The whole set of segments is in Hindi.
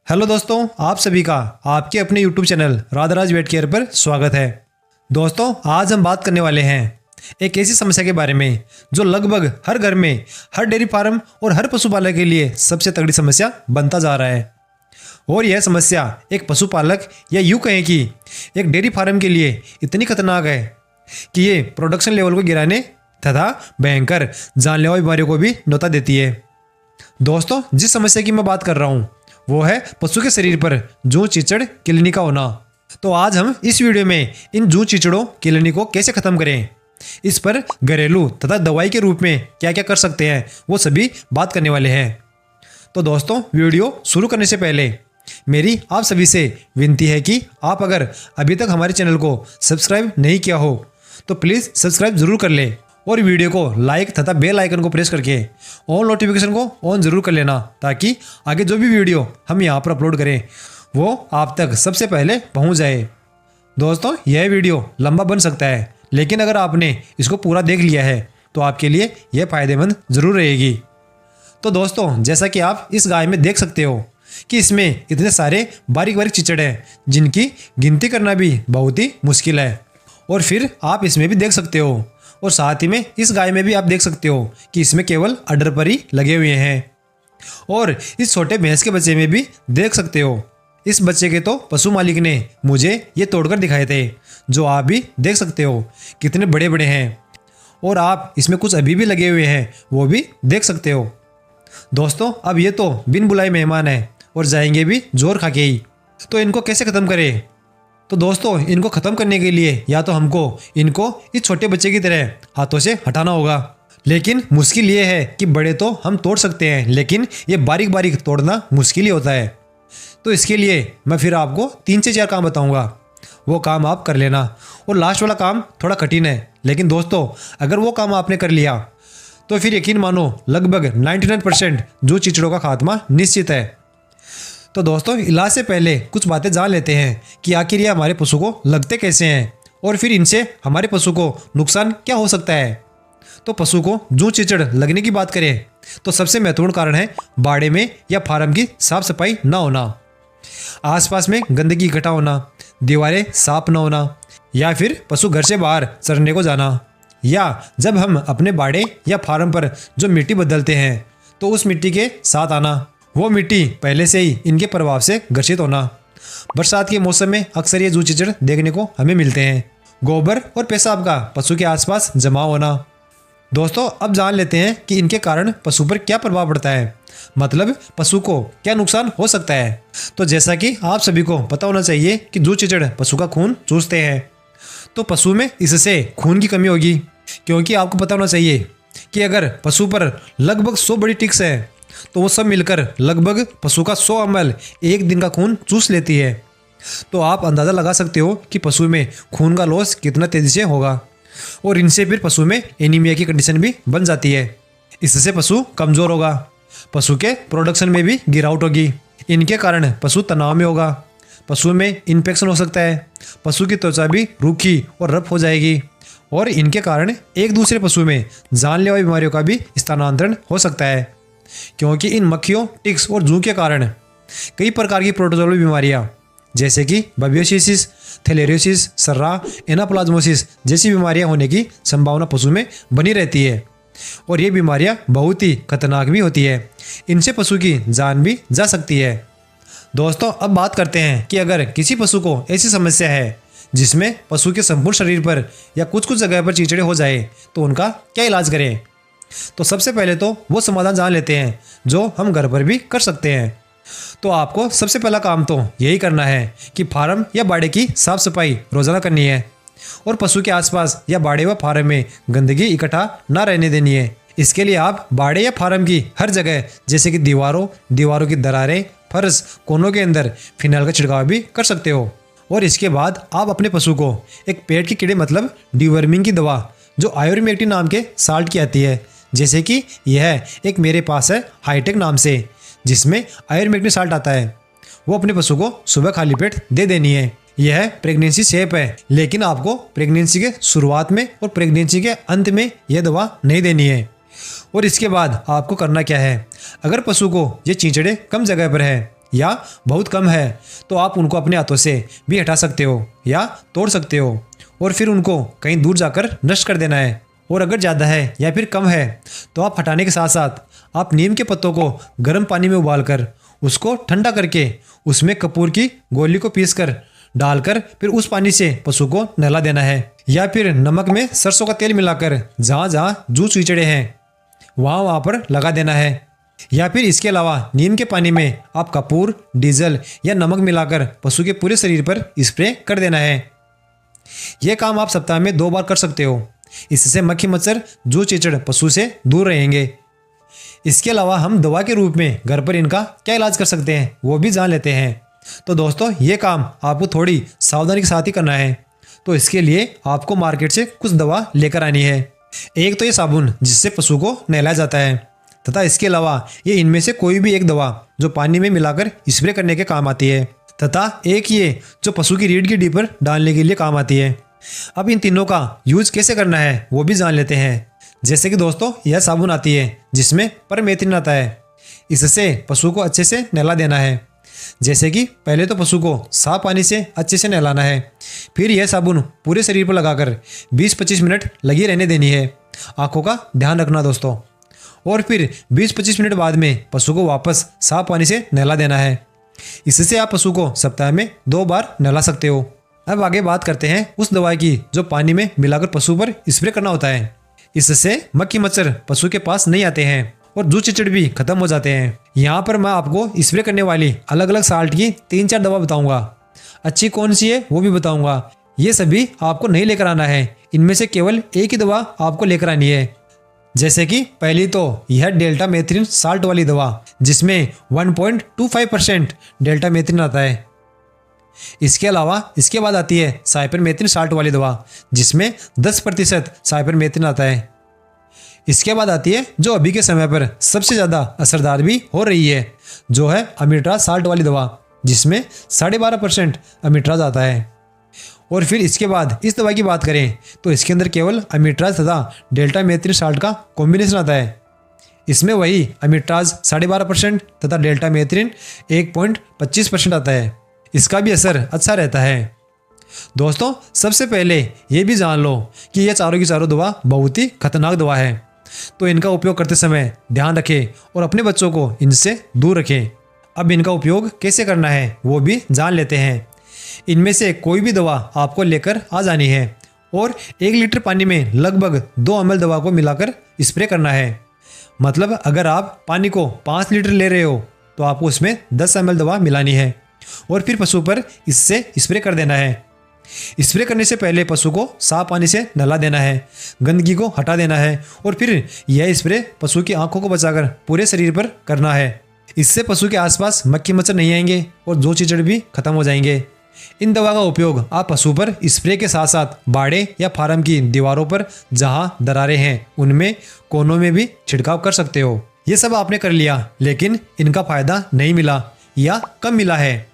हेलो दोस्तों, आप सभी का आपके अपने YouTube चैनल राधाराज वेट केयर पर स्वागत है। दोस्तों, आज हम बात करने वाले हैं एक ऐसी समस्या के बारे में जो लगभग हर घर में, हर डेयरी फार्म और हर पशुपालक के लिए सबसे तगड़ी समस्या बनता जा रहा है। और यह समस्या एक पशुपालक या यूँ कहें कि एक डेयरी फार्म के लिए इतनी खतरनाक है कि ये प्रोडक्शन लेवल को गिराने तथा भयंकर जानलेवा बीमारियों को भी न्योता देती है। दोस्तों, जिस समस्या की मैं बात कर रहा हूँ वो है पशु के शरीर पर जूं चीचड़ किलनी का होना। तो आज हम इस वीडियो में इन जूं चिचड़ों किलनी को कैसे खत्म करें, इस पर घरेलू तथा दवाई के रूप में क्या क्या कर सकते हैं, वो सभी बात करने वाले हैं। तो दोस्तों, वीडियो शुरू करने से पहले मेरी आप सभी से विनती है कि आप अगर अभी तक हमारे चैनल को सब्सक्राइब नहीं किया हो तो प्लीज़ सब्सक्राइब जरूर कर ले और वीडियो को लाइक तथा बेल आइकन को प्रेस करके ऑल नोटिफिकेशन को ऑन जरूर कर लेना, ताकि आगे जो भी वीडियो हम यहाँ पर अपलोड करें वो आप तक सबसे पहले पहुँच जाए। दोस्तों, यह वीडियो लंबा बन सकता है, लेकिन अगर आपने इसको पूरा देख लिया है तो आपके लिए यह फ़ायदेमंद ज़रूर रहेगी। तो दोस्तों, जैसा कि आप इस गाय में देख सकते हो कि इसमें इतने सारे बारीक बारीक चिचड़ हैं जिनकी गिनती करना भी बहुत ही मुश्किल है। और फिर आप इसमें भी देख सकते हो और साथ ही में इस गाय में भी आप देख सकते हो कि इसमें केवल अडर पर ही लगे हुए हैं। और इस छोटे भैंस के बच्चे में भी देख सकते हो। इस बच्चे के तो पशु मालिक ने मुझे ये तोड़कर दिखाए थे, जो आप भी देख सकते हो कितने बड़े बड़े हैं। और आप इसमें कुछ अभी भी लगे हुए हैं वो भी देख सकते हो। दोस्तों, अब ये तो बिन बुलाए मेहमान है और जाएंगे भी जोर खा के ही। तो इनको कैसे ख़त्म करें? तो दोस्तों, इनको ख़त्म करने के लिए या तो हमको इनको इस छोटे बच्चे की तरह हाथों से हटाना होगा। लेकिन मुश्किल ये है कि बड़े तो हम तोड़ सकते हैं, लेकिन ये बारीक बारीक तोड़ना मुश्किल ही होता है। तो इसके लिए मैं फिर आपको 3 से 4 काम बताऊंगा, वो काम आप कर लेना। और लास्ट वाला काम थोड़ा कठिन है, लेकिन दोस्तों अगर वो काम आपने कर लिया तो फिर यकीन मानो लगभग 99% जो चिचड़ों का खात्मा निश्चित है। तो दोस्तों, इलाज से पहले कुछ बातें जान लेते हैं कि आखिर ये हमारे पशु को लगते कैसे हैं और फिर इनसे हमारे पशु को नुकसान क्या हो सकता है। तो पशु को जूं चिचड़ लगने की बात करें तो सबसे महत्वपूर्ण कारण है बाड़े में या फार्म की साफ सफाई ना होना, आसपास में गंदगी इकट्ठा होना, दीवारें साफ ना होना, या फिर पशु घर से बाहर चरने को जाना, या जब हम अपने बाड़े या फार्म पर जो मिट्टी बदलते हैं तो उस मिट्टी के साथ आना, वो मिट्टी पहले से ही इनके प्रभाव से घर्षित होना। बरसात के मौसम में अक्सर ये जूं चिचड़ देखने को हमें मिलते हैं। गोबर और पेशाब का पशु के आसपास जमा होना। दोस्तों, अब जान लेते हैं कि इनके कारण पशु पर क्या प्रभाव पड़ता है, मतलब पशु को क्या नुकसान हो सकता है। तो जैसा कि आप सभी को पता होना चाहिए कि जूं चिचड़ पशु का खून चूसते हैं, तो पशु में इससे खून की कमी होगी। क्योंकि आपको पता होना चाहिए कि अगर पशु पर लगभग 100 बड़ी टिक्स है तो वो सब मिलकर लगभग पशु का 100 ml एक दिन का खून चूस लेती है। तो आप अंदाज़ा लगा सकते हो कि पशु में खून का लॉस कितना तेज़ी से होगा, और इनसे फिर पशु में एनीमिया की कंडीशन भी बन जाती है। इससे पशु कमज़ोर होगा, पशु के प्रोडक्शन में भी गिरावट होगी। इनके कारण पशु तनाव में होगा, पशु में इन्फेक्शन हो सकता है, पशु की त्वचा भी रूखी और रफ हो जाएगी, और इनके कारण एक दूसरे पशु में जानलेवा बीमारियों का भी स्थानांतरण हो सकता है। क्योंकि इन मक्खियों, टिक्स और जूं के कारण कई प्रकार की प्रोटोजोअल बीमारियां जैसे कि बबियोसिस, थैलेरियोसिस, सर्रा, एनाप्लाज्मोसिस जैसी बीमारियां होने की संभावना पशु में बनी रहती है। और ये बीमारियां बहुत ही खतरनाक भी होती है, इनसे पशु की जान भी जा सकती है। दोस्तों, अब बात करते हैं कि अगर किसी पशु को ऐसी समस्या है जिसमें पशु के संपूर्ण शरीर पर या कुछ कुछ जगह पर चिचड़े हो जाए तो उनका क्या इलाज करें। तो सबसे पहले तो वो समाधान जान लेते हैं जो हम घर पर भी कर सकते हैं। तो आपको सबसे पहला काम तो यही करना है कि फार्म या बाड़े की साफ सफाई रोजाना करनी है, और पशु के आसपास या बाड़े व फार्म में गंदगी इकट्ठा ना रहने देनी है। इसके लिए आप बाड़े या फार्म की हर जगह जैसे कि दीवारों की दरारें, फर्श, कोनों के अंदर फिनाइल का छिड़काव भी कर सकते हो। और इसके बाद आप अपने पशु को एक पेट के कीड़े मतलब डिवर्मिंग की दवा जो आयुर्मेक्टिन नाम के साल्ट की आती है, जैसे कि यह एक मेरे पास है हाईटेक नाम से, जिसमें आयुर्मेक्टिन साल्ट आता है, वो अपने पशु को सुबह खाली पेट दे देनी है। यह प्रेगनेंसी सेफ है, लेकिन आपको प्रेगनेंसी के शुरुआत में और प्रेगनेंसी के अंत में यह दवा नहीं देनी है। और इसके बाद आपको करना क्या है, अगर पशु को ये चींचड़े कम जगह पर है या बहुत कम है तो आप उनको अपने हाथों से भी हटा सकते हो या तोड़ सकते हो और फिर उनको कहीं दूर जाकर नष्ट कर देना है। और अगर ज़्यादा है या फिर कम है तो आप हटाने के साथ साथ आप नीम के पत्तों को गर्म पानी में उबालकर उसको ठंडा करके उसमें कपूर की गोली को पीसकर डालकर फिर उस पानी से पशु को नहला देना है। या फिर नमक में सरसों का तेल मिलाकर जहाँ जहाँ जू चीचड़े हैं वहाँ पर लगा देना है। या फिर इसके अलावा नीम के पानी में आप कपूर, डीजल या नमक मिलाकर पशु के पूरे शरीर पर स्प्रे कर देना है। यह काम आप सप्ताह में 2 बार कर सकते हो। इससे मक्खी मच्छर, जू चीचड़ पशु से दूर रहेंगे। इसके अलावा हम दवा के रूप में घर पर इनका क्या इलाज कर सकते हैं वो भी जान लेते हैं। तो दोस्तों ये काम आपको थोड़ी सावधानी के साथ ही करना है। तो इसके लिए आपको मार्केट से कुछ दवा लेकर आनी है। एक तो ये साबुन जिससे पशु को नहलाया जाता है तथा इसके अलावा ये इनमें से कोई भी एक दवा जो पानी में मिलाकर स्प्रे करने के काम आती है तथा एक ये जो पशु की रीढ़ की हड्डी पर डालने के लिए काम आती है। अब इन तीनों का यूज कैसे करना है वो भी जान लेते हैं। जैसे कि दोस्तों यह साबुन आती है जिसमें परमेथ्रिन आता है। इससे पशु को अच्छे से नहला देना है। जैसे कि पहले तो पशु को साफ पानी से अच्छे से नहलाना है, फिर यह साबुन पूरे शरीर पर लगाकर 20-25 मिनट लगी रहने देनी है। आंखों का ध्यान रखना दोस्तों। और फिर 20-25 मिनट बाद में पशु को वापस साफ पानी से नहला देना है। इससे आप पशु को सप्ताह में 2 बार नहला सकते हो। अब आगे बात करते हैं उस दवाई की जो पानी में मिलाकर पशु पर स्प्रे करना होता है। इससे मक्खी मच्छर पशु के पास नहीं आते हैं और जू चिचड़ भी खत्म हो जाते हैं। यहाँ पर मैं आपको स्प्रे करने वाली अलग अलग साल्ट की 3-4 दवा बताऊंगा। अच्छी कौन सी है वो भी बताऊंगा। ये सभी आपको नहीं लेकर आना है, इनमें से केवल एक ही दवा आपको लेकर आनी है। जैसे कि पहली तो यह डेल्टा मेथ्रिन साल्ट वाली दवा जिसमें 1.25% डेल्टा मेथ्रिन आता है। इसके अलावा इसके बाद आती है साइपरमेथ्रिन साल्ट वाली दवा जिसमें 10% साइपरमेथ्रिन आता है। इसके बाद आती है जो अभी के समय पर सबसे ज़्यादा असरदार भी हो रही है, जो है अमिट्राज साल्ट वाली दवा जिसमें 12.5% अमिट्राज आता है। और फिर इसके बाद इस दवा की बात करें तो इसके अंदर केवल अमिट्राज तथा डेल्टा मेथ्रिन साल्ट का कॉम्बिनेशन आता है। इसमें वही अमिट्राज 12.5% तथा डेल्टा मेथ्रिन 1.25% आता है। इसका भी असर अच्छा रहता है। दोस्तों सबसे पहले ये भी जान लो कि यह चारों की चारों दवा बहुत ही खतरनाक दवा है, तो इनका उपयोग करते समय ध्यान रखें और अपने बच्चों को इनसे दूर रखें। अब इनका उपयोग कैसे करना है वो भी जान लेते हैं। इनमें से कोई भी दवा आपको लेकर आ जानी है और 1 लीटर पानी में लगभग 2 ml दवा को मिलाकर स्प्रे करना है। मतलब अगर आप पानी को 5 लीटर ले रहे हो तो आपको उसमें 10 ml दवा मिलानी है और फिर पशु पर इससे स्प्रे कर देना है। स्प्रे करने से पहले पशु को साफ पानी से नहला देना है, गंदगी को हटा देना है और फिर यह स्प्रे पशु की आंखों को बचाकर पूरे शरीर पर करना है। इससे पशु के आसपास मक्खी मच्छर नहीं आएंगे और जू चिचड़ भी खत्म हो जाएंगे। इन दवा का उपयोग आप पशु पर स्प्रे के साथ साथ बाड़े या फार्म की दीवारों पर जहां दरारें हैं उनमें कोनों में भी छिड़काव कर सकते हो। ये सब आपने कर लिया लेकिन इनका फायदा नहीं मिला या कम मिला है,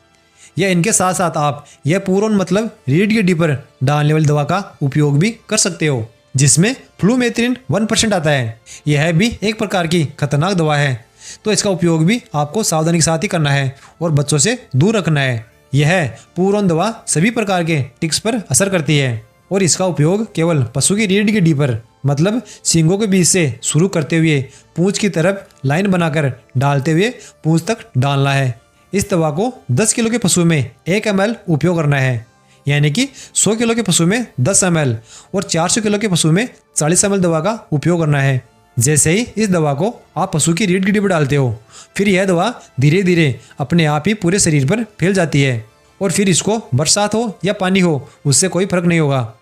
या इनके साथ साथ आप यह पूर्ण मतलब रीढ़ की हड्डी पर डालने वाली दवा का उपयोग भी कर सकते हो जिसमें फ्लूमेथ्रिन 1% आता है। यह भी एक प्रकार की खतरनाक दवा है, तो इसका उपयोग भी आपको सावधानी के साथ ही करना है और बच्चों से दूर रखना है। यह पूर्ण दवा सभी प्रकार के टिक्स पर असर करती है और इसका उपयोग केवल पशु की रीढ़ की हड्डी पर मतलब सींगों के बीच से शुरू करते हुए पूंछ की तरफ लाइन बनाकर डालते हुए पूंछ तक डालना है। इस दवा को 10 किलो के पशु में 1 ml उपयोग करना है, यानी कि 100 किलो के पशु में 10 ml और 400 किलो के पशु में 40 ml दवा का उपयोग करना है। जैसे ही इस दवा को आप पशु की रीढ़ की हड्डी पर डालते हो फिर यह दवा धीरे धीरे अपने आप ही पूरे शरीर पर फैल जाती है और फिर इसको बरसात हो या पानी हो उससे कोई फर्क नहीं होगा।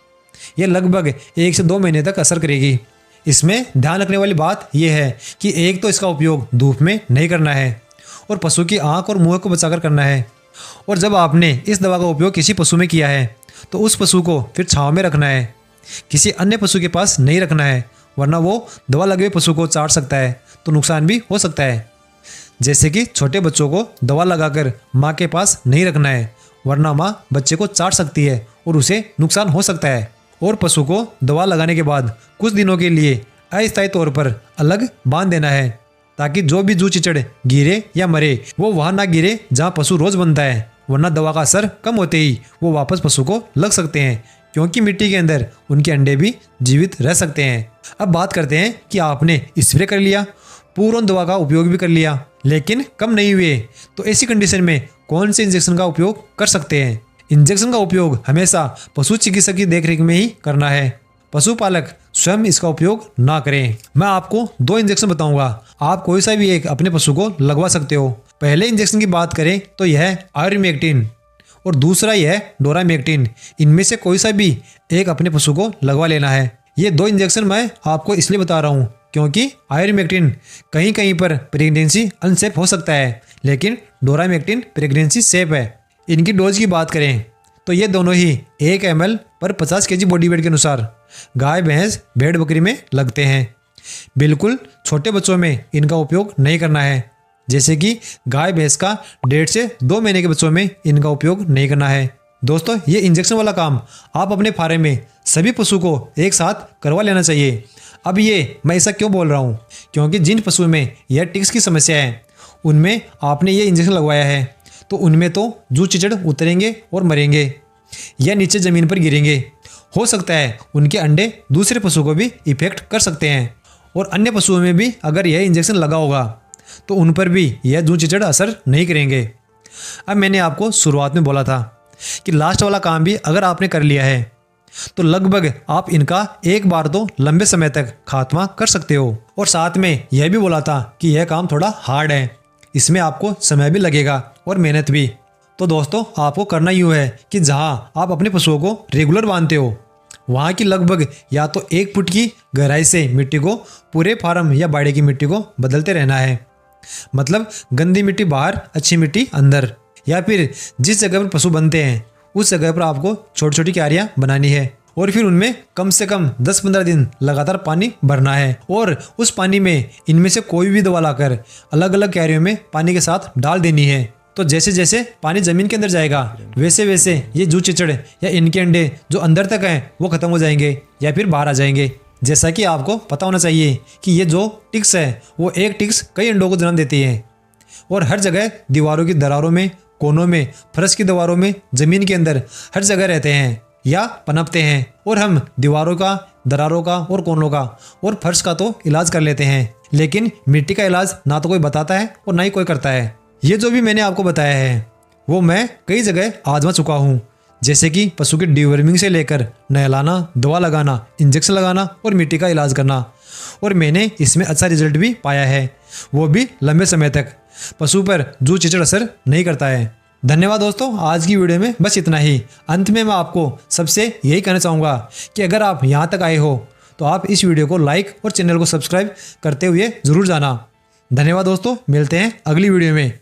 यह लगभग 1 से 2 महीने तक असर करेगी। इसमें ध्यान रखने वाली बात यह है कि एक तो इसका उपयोग धूप में नहीं करना है और पशु की आंख और मुंह को बचाकर करना है। और जब आपने इस दवा का उपयोग किसी पशु में किया है तो उस पशु को फिर छांव में रखना है, किसी अन्य पशु के पास नहीं रखना है, वरना वो दवा लगे हुए पशु को चाट सकता है तो नुकसान भी हो सकता है। जैसे कि छोटे बच्चों को दवा लगाकर माँ के पास नहीं रखना है, वरना माँ बच्चे को चाट सकती है और उसे नुकसान हो सकता है। और पशु को दवा लगाने के बाद कुछ दिनों के लिए अस्थायी तौर पर अलग बांध देना है ताकि जो भी जू चिचड़ गिरे या मरे वो वहां ना गिरे जहां पशु रोज बनता है, वरना दवा का असर कम होते ही वो वापस पशु को लग सकते हैं, क्योंकि मिट्टी के अंदर उनके अंडे भी जीवित रह सकते हैं। अब बात करते हैं कि आपने स्प्रे कर लिया, पूर्ण दवा का उपयोग भी कर लिया, लेकिन कम नहीं हुए, तो ऐसी कंडीशन में कौन से इंजेक्शन का उपयोग कर सकते हैं। इंजेक्शन का उपयोग हमेशा पशु चिकित्सक की देखरेख में ही करना है। पशुपालक स्वयं इसका उपयोग ना करें। मैं आपको 2 इंजेक्शन बताऊंगा, आप कोई सा भी एक अपने पशु को लगवा सकते हो। पहले इंजेक्शन की बात करें तो यह आयुर्मेक्टिन और दूसरा यह डोरामेक्टिन। इनमें से कोई सा भी एक अपने पशु को लगवा लेना है। ये 2 इंजेक्शन मैं आपको इसलिए बता रहा हूँ क्योंकि आयुर्मेक्टिन कहीं कहीं पर प्रेगनेंसी अनसेफ हो सकता है, लेकिन डोरामेक्टिन प्रेगनेंसी सेफ है। इनकी डोज की बात करें तो ये दोनों ही 1 ml पर 50 kg बॉडी वेट के अनुसार गाय, भैंस, भेड़, बकरी में लगते हैं। बिल्कुल छोटे बच्चों में इनका उपयोग नहीं करना है, जैसे कि गाय भैंस का 1.5 से 2 महीने के बच्चों में इनका उपयोग नहीं करना है। दोस्तों, ये इंजेक्शन वाला काम आप अपने फार्म में सभी पशु को एक साथ करवा लेना चाहिए। अब ये मैं ऐसा क्यों बोल रहा हूँ, क्योंकि जिन पशुओं में यह टिक्स की समस्या है उनमें आपने ये इंजेक्शन लगवाया है तो उनमें तो जू चिचड़ उतरेंगे और मरेंगे या नीचे ज़मीन पर गिरेंगे। हो सकता है उनके अंडे दूसरे पशु को भी इफेक्ट कर सकते हैं, और अन्य पशुओं में भी अगर यह इंजेक्शन लगा होगा तो उन पर भी यह जू चिचड़ असर नहीं करेंगे। अब मैंने आपको शुरुआत में बोला था कि लास्ट वाला काम भी अगर आपने कर लिया है तो लगभग आप इनका एक बार तो लंबे समय तक खात्मा कर सकते हो। और साथ में यह भी बोला था कि यह काम थोड़ा हार्ड है, इसमें आपको समय भी लगेगा और मेहनत भी। तो दोस्तों, आपको करना यूँ है कि जहाँ आप अपने पशुओं को रेगुलर बांधते हो वहाँ की लगभग या तो 1 फुट की गहराई से मिट्टी को पूरे फार्म या बाड़े की मिट्टी को बदलते रहना है। मतलब गंदी मिट्टी बाहर, अच्छी मिट्टी अंदर। या फिर जिस जगह पर पशु बनते हैं उस जगह पर आपको छोटी छोटी क्यारियाँ बनानी है और फिर उनमें कम से कम 10-15 दिन लगातार पानी भरना है, और उस पानी में इनमें से कोई भी दवा लाकर अलग अलग क्यारियों में पानी के साथ डाल देनी है। तो जैसे जैसे पानी जमीन के अंदर जाएगा वैसे वैसे ये जू चिचड़ या इनके अंडे जो अंदर तक हैं वो खत्म हो जाएंगे या फिर बाहर आ जाएंगे। जैसा कि आपको पता होना चाहिए कि ये जो टिक्स है वो एक टिक्स कई अंडों को जन्म देती है, और हर जगह दीवारों की दरारों में, कोनों में, फर्श की दीवारों में, जमीन के अंदर हर जगह रहते हैं या पनपते हैं। और हम दीवारों का, दरारों का और कोनों का और फर्श का तो इलाज कर लेते हैं, लेकिन मिट्टी का इलाज ना तो कोई बताता है और ना ही कोई करता है। ये जो भी मैंने आपको बताया है वो मैं कई जगह आजमा चुका हूँ, जैसे कि पशु के डिवर्मिंग से लेकर नहलाना, दवा लगाना, इंजेक्शन लगाना और मिट्टी का इलाज करना, और मैंने इसमें अच्छा रिजल्ट भी पाया है, वो भी लंबे समय तक। पशु पर जू चिचड़ असर नहीं करता है। धन्यवाद दोस्तों, आज की वीडियो में बस इतना ही। अंत में मैं आपको सबसे यही कहना चाहूँगा कि अगर आप यहाँ तक आए हो तो आप इस वीडियो को लाइक और चैनल को सब्सक्राइब करते हुए ज़रूर जाना। धन्यवाद दोस्तों, मिलते हैं अगली वीडियो में।